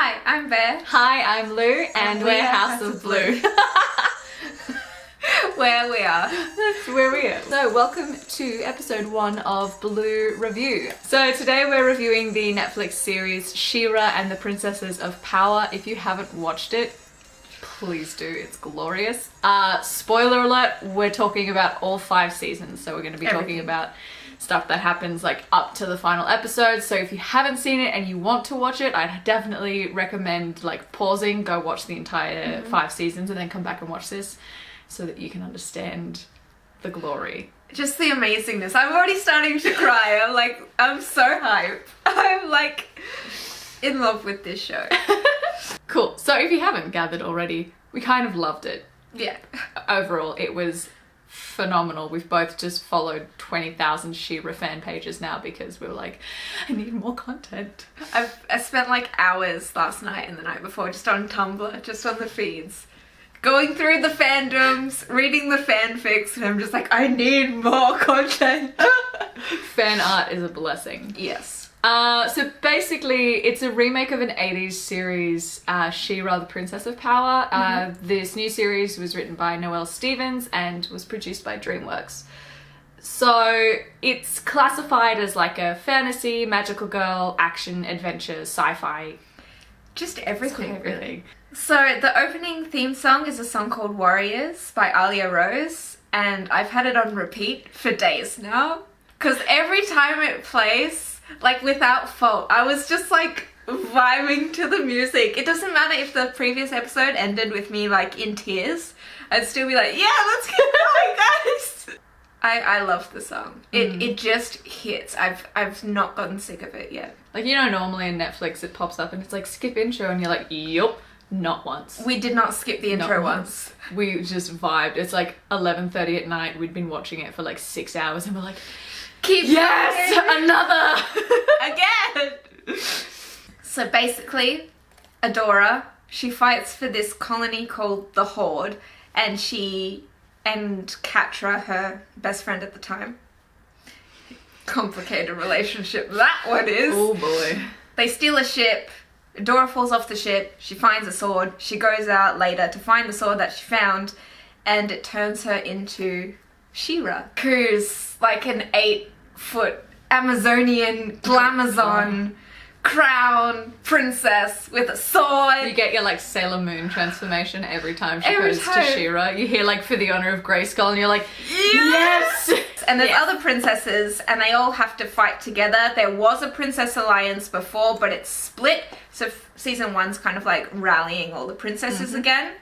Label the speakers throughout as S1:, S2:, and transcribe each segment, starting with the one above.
S1: Hi, I'm Bear.
S2: Hi, I'm Lou, and we're House of BLU.
S1: Where we are.
S2: That's where we are. So, welcome to episode 1 of BLU Review. So, today we're reviewing the Netflix series She-Ra and the Princesses of Power. If you haven't watched it, please do. It's glorious. Spoiler alert, we're talking about all 5 seasons. So, we're going to be talking about stuff that happens like up to the final episode. So if you haven't seen it and you want to watch it, I'd definitely recommend like pausing, go watch the entire 5 seasons and then come back and watch this so that you can understand the glory.
S1: Just the amazingness. I'm already starting to cry. I'm so hyped. I'm like in love with this show.
S2: Cool. So if you haven't gathered already, we kind of loved it.
S1: Yeah.
S2: Overall, it was phenomenal. We've both just followed 20,000 She-Ra fan pages now because we were like, I need more content.
S1: I spent like hours last night and the night before just on Tumblr, just on the feeds, going through the fandoms, reading the fanfics, and I'm just like, I need more content.
S2: Fan art is a blessing.
S1: Yes.
S2: So basically, it's a remake of an 80s series, She-Ra, the Princess of Power. This new series was written by Noelle Stephens and was produced by DreamWorks. So it's classified as like a fantasy, magical girl, action, adventure, sci-fi.
S1: Just everything,
S2: Everything.
S1: really. So the opening theme song is a song called Warriors by Alia Rose, and I've had it on repeat for days now. Because every time it plays, like without fault, I was just like vibing to the music. It doesn't matter if the previous episode ended with me like in tears. I'd still be like, yeah, let's get going, guys. I love the song. It just hits. I've not gotten sick of it yet.
S2: Like, you know, normally in Netflix it pops up and it's like skip intro and you're like, yup, not once.
S1: We did not skip the intro once.
S2: We just vibed. It's like 11:30 at night. We'd been watching it for like 6 hours and we're like,
S1: Keep
S2: yes,
S1: going.
S2: another
S1: again. So basically, Adora, she fights for this colony called the Horde, and she and Katra, her best friend at the time, complicated relationship that one is.
S2: Oh boy.
S1: They steal a ship. Adora falls off the ship. She finds a sword. She goes out later to find the sword that she found, and it turns her into She-Ra, who's like an 8-foot Amazonian glamazon crown princess with a sword.
S2: You get your like Sailor Moon transformation every time she goes to She-Ra. You hear like for the honor of Grayskull and you're like, yes!
S1: And there's other princesses and they all have to fight together. There was a princess alliance before, but it's split. So season 1's kind of like rallying all the princesses again.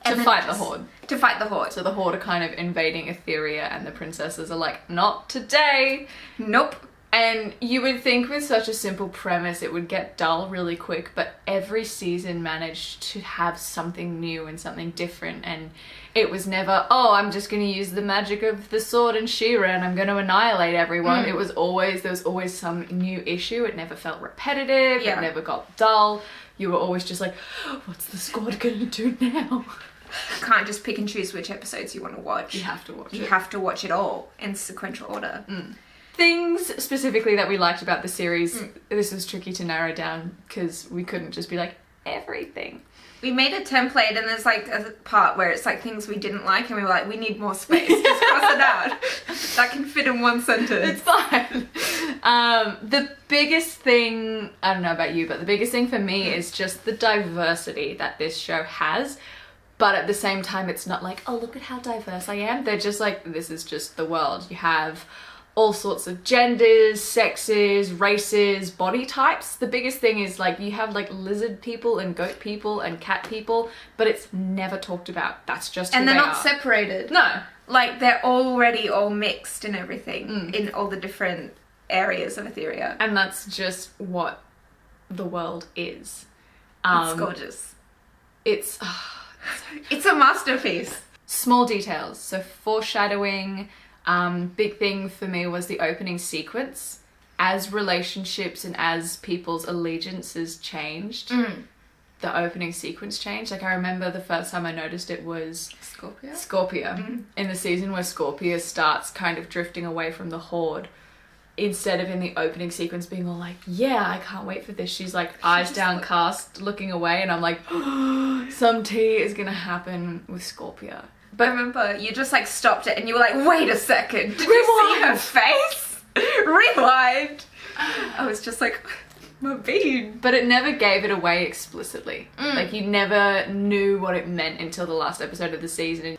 S2: To fight the Horde.
S1: To fight the Horde.
S2: So the Horde are kind of invading Etheria and the princesses are like, not today.
S1: Nope.
S2: And you would think with such a simple premise it would get dull really quick, but every season managed to have something new and something different, and it was never, oh, I'm just going to use the magic of the sword and She-Ra and I'm going to annihilate everyone. It was always, there was always some new issue. It never felt repetitive. It never got dull. You were always just like, oh, what's the squad going to do now?
S1: You can't just pick and choose which episodes you want to watch.
S2: You have to watch it.
S1: You have to watch it all in sequential order.
S2: Things specifically that we liked about the series, this was tricky to narrow down because we couldn't just be like, everything.
S1: We made a template and there's like a part where it's like things we didn't like and we were like, we need more space. Just cross it out. That can fit in one sentence.
S2: It's fine. The biggest thing, I don't know about you, but the biggest thing for me is just the diversity that this show has. But at the same time, it's not like, oh, look at how diverse I am. They're just like, this is just the world. You have all sorts of genders, sexes, races, body types. The biggest thing is like you have like lizard people and goat people and cat people, but it's never talked about. That's just who
S1: and they're
S2: they
S1: not
S2: are.
S1: separated.
S2: No.
S1: Like they're already all mixed and everything in all the different areas of Etheria.
S2: And that's just what the world is.
S1: It's gorgeous.
S2: It's
S1: It's a masterpiece.
S2: small details. So foreshadowing. Big thing for me was the opening sequence. As relationships and as people's allegiances changed, the opening sequence changed. Like I remember the first time I noticed it was Scorpia. In the season where Scorpia starts kind of drifting away from the Horde. instead of in the opening sequence being all like, yeah, I can't wait for this, she's like eyes downcast, looking away, and I'm like, some tea is gonna happen with Scorpia.
S1: But I remember you just like stopped it and you were like, wait a second, did you see her face? Rewind. I was just like, my bean.
S2: But it never gave it away explicitly. Like, you never knew what it meant until the last episode of the season.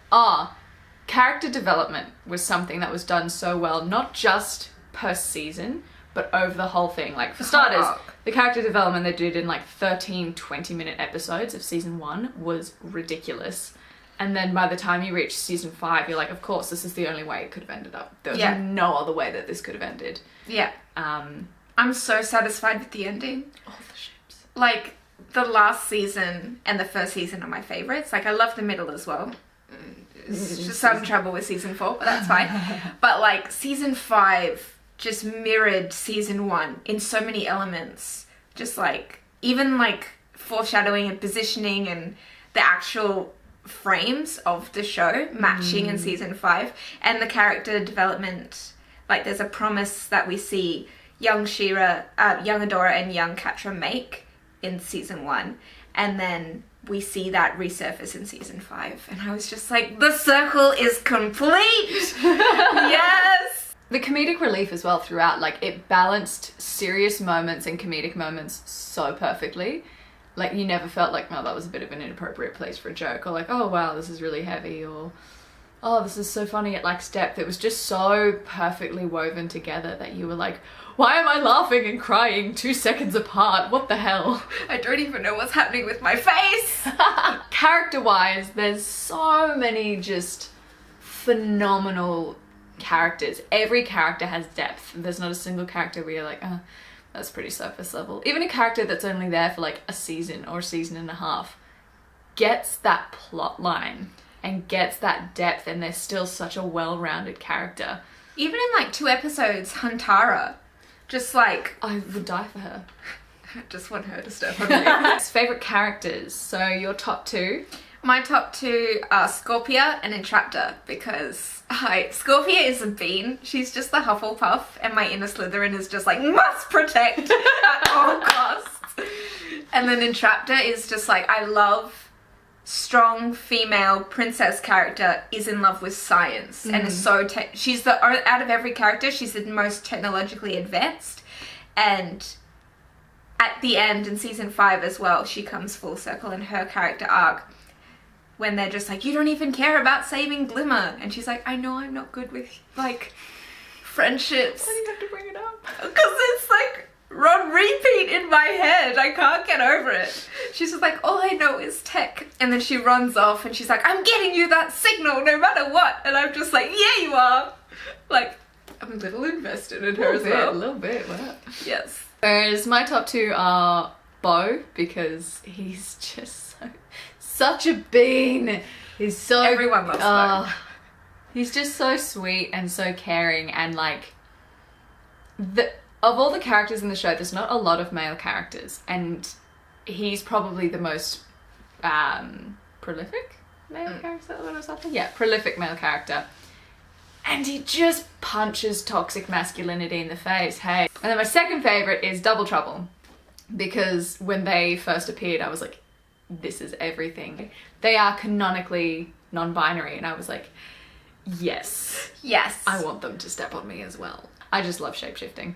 S2: Character development was something that was done so well, not just per season, but over the whole thing. Like, for starters, the character development they did in like 13 20-minute episodes of season 1 was ridiculous. And then by the time you reach season 5, you're like, of course, this is the only way it could have ended up. There was no other way that this could have ended.
S1: Yeah. I'm so satisfied with the ending.
S2: All the ships.
S1: Like, the last season and the first season are my favourites. Like, I love the middle as well. It's just some trouble with season 4, but that's fine. But, like, season 5 just mirrored season 1 in so many elements. Just, like, even, like, foreshadowing and positioning and the actual frames of the show matching in season 5, and the character development. Like, there's a promise that we see young She-Ra, young Adora and young Catra make in season 1, and then we see that resurface in season 5, and I was just like, the circle is complete. Yes.
S2: The comedic relief as well throughout, like, it balanced serious moments and comedic moments so perfectly. Like, you never felt like, oh, that was a bit of an inappropriate place for a joke, or like, oh wow, this is really heavy, or oh, this is so funny, it lacks depth. It was just so perfectly woven together that you were like, why am I laughing and crying 2 seconds apart? What the hell?
S1: I don't even know what's happening with my face.
S2: Character-wise, there's so many just phenomenal characters. Every character has depth. There's not a single character where you're like, oh, that's pretty surface level. Even a character that's only there for like a season or a season and a half gets that plot line and gets that depth, and they're still such a well-rounded character.
S1: Even in like 2 episodes, Huntara, just like...
S2: I would die for her.
S1: I just want her to step on me.
S2: Favourite characters. So your top 2?
S1: My top 2 are Scorpia and Entraptor, because Scorpia is a bean. She's just the Hufflepuff, and my inner Slytherin is just like, must protect at all costs. And then Entraptor is just like, I love strong female princess character, is in love with science, and is so she's the out of every character, she's the most technologically advanced. And at the end in season 5 as well, she comes full circle in her character arc, when they're just like, you don't even care about saving Glimmer, and she's like, I know I'm not good with like friendships.
S2: Why do you have to bring it up?
S1: Because it's like on repeat in my head. I can't get over it. She's just like, all I know is tech. And then she runs off and she's like, I'm getting you that signal no matter what. And I'm just like, yeah, you are. Like, I'm a little invested in her as well.
S2: A little bit, wow.
S1: Yes.
S2: Whereas my top 2 are Bo, because he's just such a bean. He's so...
S1: Everyone loves Bo.
S2: He's just so sweet and so caring, and like... Of all the characters in the show, there's not a lot of male characters, and he's probably the most prolific male character. Is that what I was saying? Yeah, prolific male character. And he just punches toxic masculinity in the face, hey. And then my second favourite is Double Trouble, because when they first appeared, I was like, this is everything. They are canonically non-binary, and I was like, yes.
S1: Yes.
S2: I want them to step on me as well. I just love shapeshifting.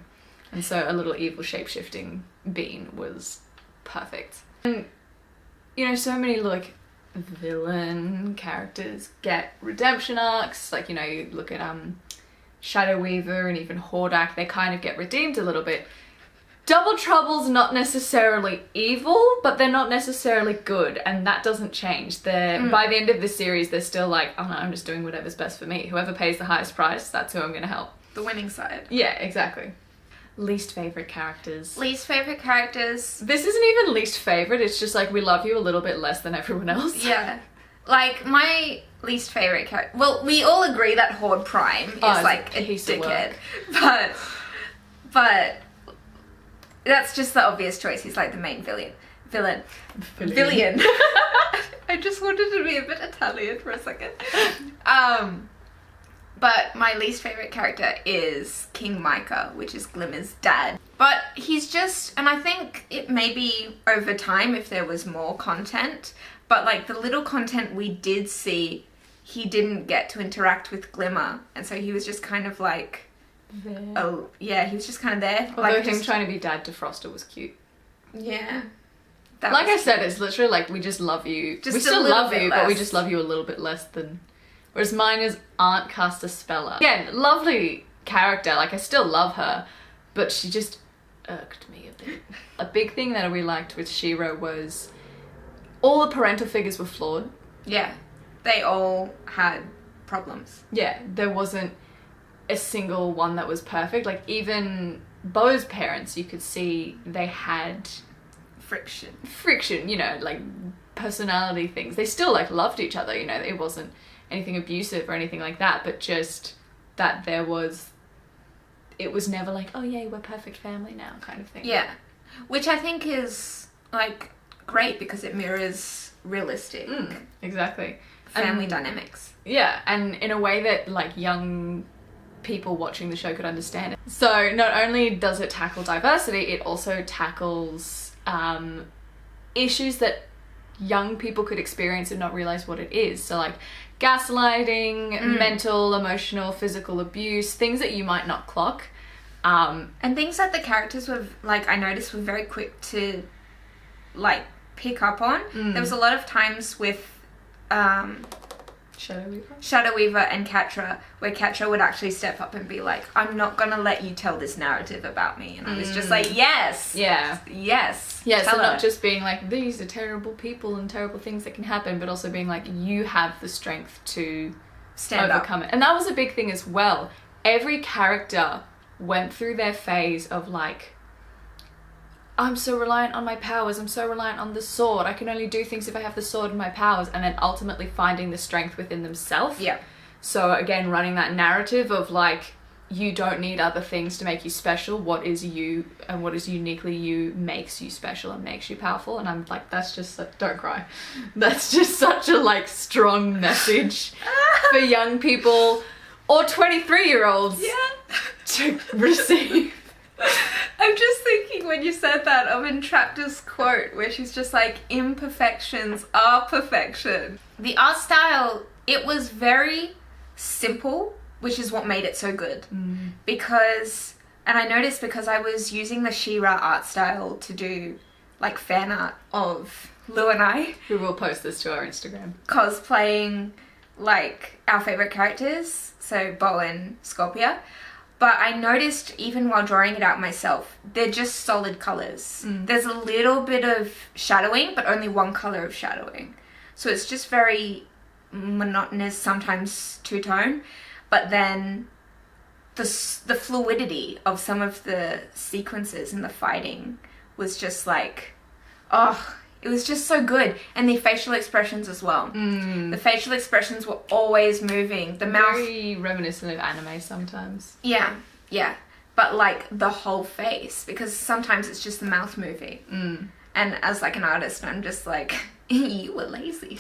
S2: And so a little evil shapeshifting being was perfect. And, you know, so many like villain characters get redemption arcs. Like, you know, you look at Shadow Weaver and even Hordak, they kind of get redeemed a little bit. Double Trouble's not necessarily evil, but they're not necessarily good, and that doesn't change. By the end of the series, they're still like, oh no, I'm just doing whatever's best for me. Whoever pays the highest price, that's who I'm gonna help.
S1: The winning side.
S2: Yeah, exactly. Least favourite characters.
S1: Least favourite characters.
S2: This isn't even least favourite, it's just like we love you a little bit less than everyone else.
S1: Yeah. Like, my least favourite character... Well, we all agree that Horde Prime is like a dickhead. But that's just the obvious choice. He's like the main villain. I just wanted to be a bit Italian for a second. But my least favorite character is King Micah, which is Glimmer's dad. But he's just, and I think it may be over time if there was more content, but like the little content we did see, he didn't get to interact with Glimmer. And so he was just kind of like,
S2: there.
S1: oh, yeah, he was just kind of there.
S2: Although
S1: like
S2: him
S1: just,
S2: trying to be dad to Froster was cute.
S1: yeah.
S2: Like I said, it's literally like, we just love you.
S1: Just
S2: we still
S1: a little
S2: love
S1: bit
S2: you,
S1: less.
S2: but we just love you a little bit less than... Whereas mine is Aunt Casta Speller. Again, lovely character, like I still love her, but she just irked me a bit. A big thing that we liked with She-Ra was all the parental figures were flawed.
S1: Yeah. They all had problems.
S2: Yeah, there wasn't a single one that was perfect. Like even Beau's parents, you could see they had friction, you know, like personality things. They still like loved each other, you know, it wasn't anything abusive or anything like that, but just that it was never like, oh yeah, we're perfect family now kind of thing.
S1: Yeah. Which I think is like great because it mirrors realistic
S2: exactly.
S1: family dynamics.
S2: Yeah, and in a way that like young people watching the show could understand it. So not only does it tackle diversity, it also tackles issues that young people could experience and not realize what it is. So like gaslighting, mental, emotional, physical abuse, things that you might not clock.
S1: And things that the characters were, like, I noticed were very quick to, like, pick up on. There was a lot of times with Shadow Weaver and Catra, where Catra would actually step up and be like, I'm not gonna let you tell this narrative about me. And I was just like, yes!
S2: Yeah.
S1: Yes.
S2: Yeah, so
S1: tell
S2: not
S1: her.
S2: just being like, these are terrible people and terrible things that can happen, but also being like, you have the strength to
S1: Stand up.
S2: overcome it. And that was a big thing as well. Every character went through their phase of like, I'm so reliant on my powers, I'm so reliant on the sword, I can only do things if I have the sword and my powers, and then ultimately finding the strength within themselves.
S1: Yeah.
S2: So again, running that narrative of like, you don't need other things to make you special. What is you and what is uniquely you makes you special and makes you powerful. And I'm like, that's just, don't cry. That's just such a like strong message for young people or 23-year-olds to receive.
S1: I'm just thinking when you said that of Entraptor's quote where she's just like, imperfections are perfection. The art style, it was very simple, which is what made it so good. Because, and I noticed because I was using the She-Ra art style to do like fan art of Lou and I.
S2: We will post this to our Instagram.
S1: Cosplaying like our favourite characters, so Beau and Scorpia. But I noticed even while drawing it out myself, they're just solid colours. There's a little bit of shadowing, but only one colour of shadowing. So it's just very monotonous, sometimes two-tone. But then the fluidity of some of the sequences in the fighting was just like, oh, it was just so good. And the facial expressions as well. The facial expressions were always moving. The mouth...
S2: Very reminiscent of anime sometimes.
S1: Yeah, yeah. But like the whole face, because sometimes it's just the mouth moving. And as like an artist, I'm just like, you were lazy.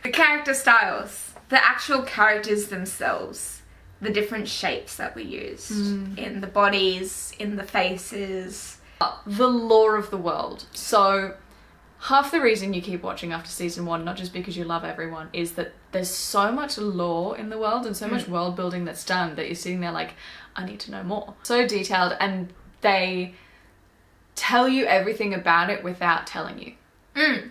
S1: The character styles, the actual characters themselves, the different shapes that we used in the bodies, in the faces.
S2: The lore of the world. So half the reason you keep watching after season 1, not just because you love everyone, is that there's so much lore in the world and so much world building that's done that you're sitting there like, I need to know more. So detailed, and they tell you everything about it without telling you,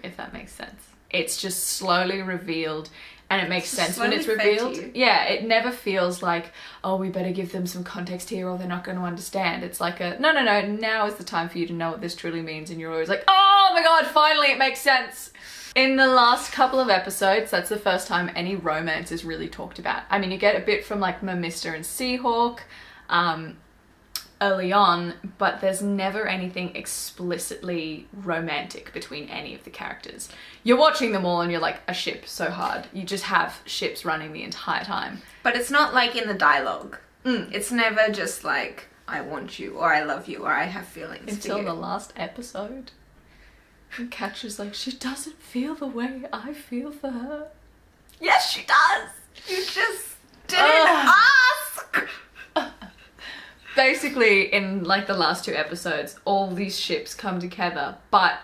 S2: if that makes sense. It's just slowly revealed, and it makes sense when it's revealed. Yeah, it never feels like, oh, we better give them some context here or they're not going to understand. It's like a, no, now is the time for you to know what this truly means, and you're always like, oh my god, finally it makes sense. In the last couple of episodes, that's the first time any romance is really talked about. I mean, you get a bit from like Mamister and Seahawk early on, but there's never anything explicitly romantic between any of the characters. You're watching them all and you're like, a ship so hard. You just have ships running the entire time.
S1: But it's not like in the dialogue. It's never just like, I want you, or I love you, or I have feelings
S2: Until
S1: for you.
S2: the last episode. And Catra's like, she doesn't feel the way I feel for her.
S1: Yes, she does! You just didn't ask!
S2: basically in like the last 2 episodes, all these ships come together, but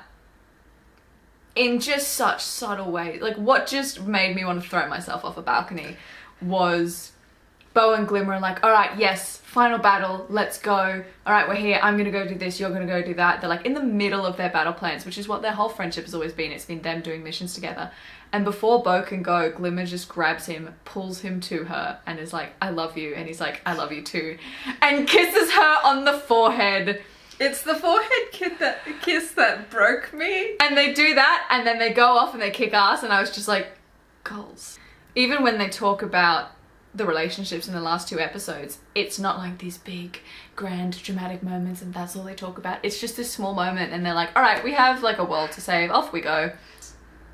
S2: in just such subtle ways. Like, what just made me want to throw myself off a balcony was Bo and Glimmer are like, all right, yes, final battle, let's go. All right, we're here. I'm going to go do this. You're going to go do that. They're like in the middle of their battle plans, which is what their whole friendship has always been. It's been them doing missions together. And before Bo can go, Glimmer just grabs him, pulls him to her, and is like, I love you. And he's like, I love you too. And kisses her on the forehead.
S1: It's the forehead kiss that broke me.
S2: And they do that, and then they go off and they kick ass, and I was just like, goals. Even when they talk about the relationships in the last 2 episodes, it's not like these big, grand, dramatic moments and that's all they talk about. It's just this small moment and they're like, all right, we have like a world to save, off we go.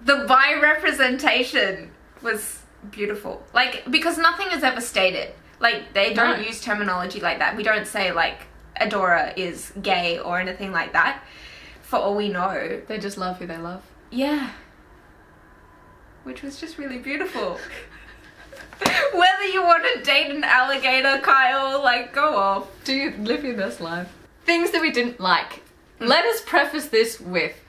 S1: The bi-representation was beautiful. Like, because nothing is ever stated. Like, they don't use terminology like that. We don't say like, Adora is gay or anything like that. For all we know.
S2: They just love who they love.
S1: Yeah. Which was just really beautiful. Whether you want to date an alligator, Kyle, like, go off.
S2: Do you live your best life? Things that we didn't like. Let us preface this with,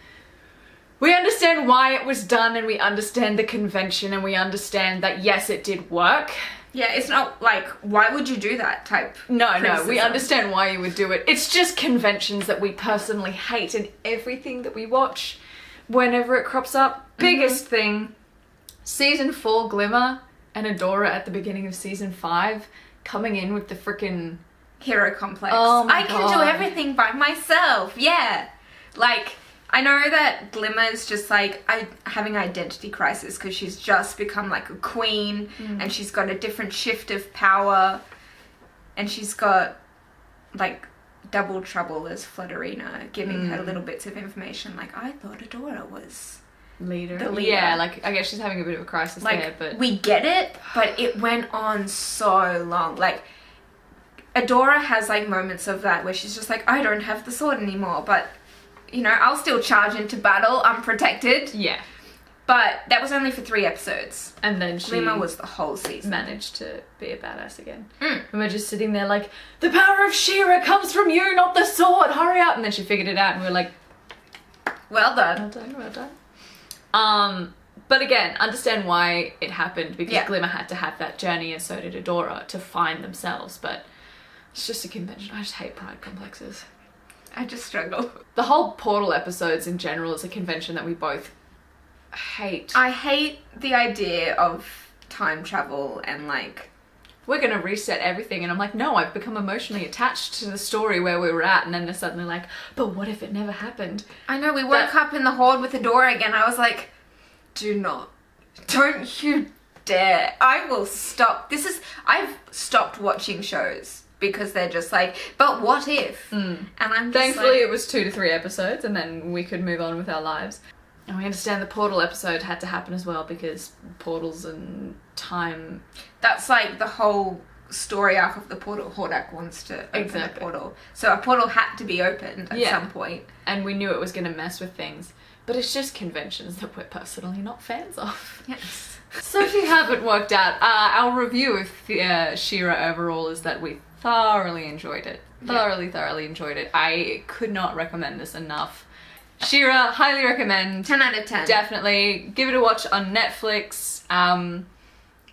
S2: we understand why it was done and we understand the convention and we understand that yes, it did work.
S1: Yeah, it's not like, why would you do that type
S2: No, we understand why you would do it. It's just conventions that we personally hate in everything that we watch whenever it crops up. Biggest thing, season 4 Glimmer and Adora at the beginning of season 5 coming in with the frickin'
S1: hero complex.
S2: Oh my
S1: I can do everything by myself. Yeah. Like, I know that Glimmer's just like having identity crisis because she's just become like a queen and she's got a different shift of power and she's got like double trouble as Flutterina giving her little bits of information. Like, I thought Adora was
S2: the leader.
S1: Yeah,
S2: like I guess she's having a bit of a crisis
S1: like,
S2: there, but
S1: we get it, but it went on so long. Like, Adora has like moments of that where she's just like, I don't have the sword anymore, but you know, I'll still charge into battle unprotected.
S2: Yeah.
S1: But that was only for 3 episodes.
S2: And then
S1: Glimmer was the whole season.
S2: Managed to be a badass again. And we're just sitting there like, the power of She-Ra comes from you, not the sword, hurry up. And then she figured it out and we're like,
S1: well done.
S2: Well done. But again, understand why it happened because Glimmer had to have that journey and so did Adora to find themselves. But it's just a convention. I just hate pride complexes.
S1: I just struggle.
S2: The whole Portal episodes in general is a convention that we both hate.
S1: I hate the idea of time travel and like,
S2: we're gonna reset everything, and I'm like, no, I've become emotionally attached to the story where we were at, and then they're suddenly like, but what if it never happened?
S1: I know, we woke up in the Horde with Adora again. I was like, don't you dare. I will stop. I've stopped watching shows because they're just like, but what if? And I'm just
S2: thankfully
S1: like,
S2: it was 2 to 3 episodes and then we could move on with our lives. And we understand the Portal episode had to happen as well because portals and time.
S1: That's like the whole story arc of the portal. Hordak wants to open a portal. So a portal had to be opened at some point.
S2: And we knew it was going to mess with things. But it's just conventions that we're personally not fans of.
S1: Yes.
S2: So if you haven't worked out, our review of She-Ra overall is that we thoroughly enjoyed it. Thoroughly enjoyed it. I could not recommend this enough. She-Ra, highly recommend.
S1: 10 out of 10.
S2: Definitely. Give it a watch on Netflix.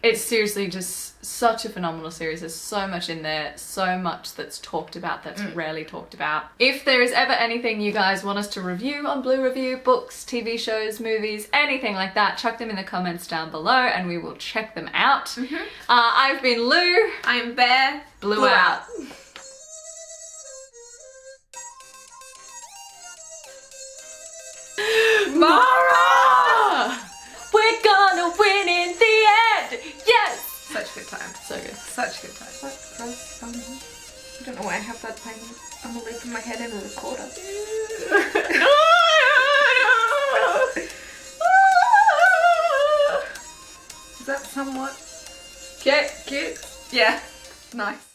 S2: It's seriously just such a phenomenal series. There's so much in there, so much that's talked about that's rarely talked about. If there is ever anything you guys want us to review on Blue Review, books, TV shows, movies, anything like that, chuck them in the comments down below and we will check them out. I've been Lou.
S1: I'm Bear.
S2: Blue out. Mara! We're gonna win in the end! Yes!
S1: Such good time.
S2: So good.
S1: Such good time. I don't know why I have that playing on the loop in my head in a recorder. Is that somewhat
S2: Okay.
S1: cute? Yeah. Nice.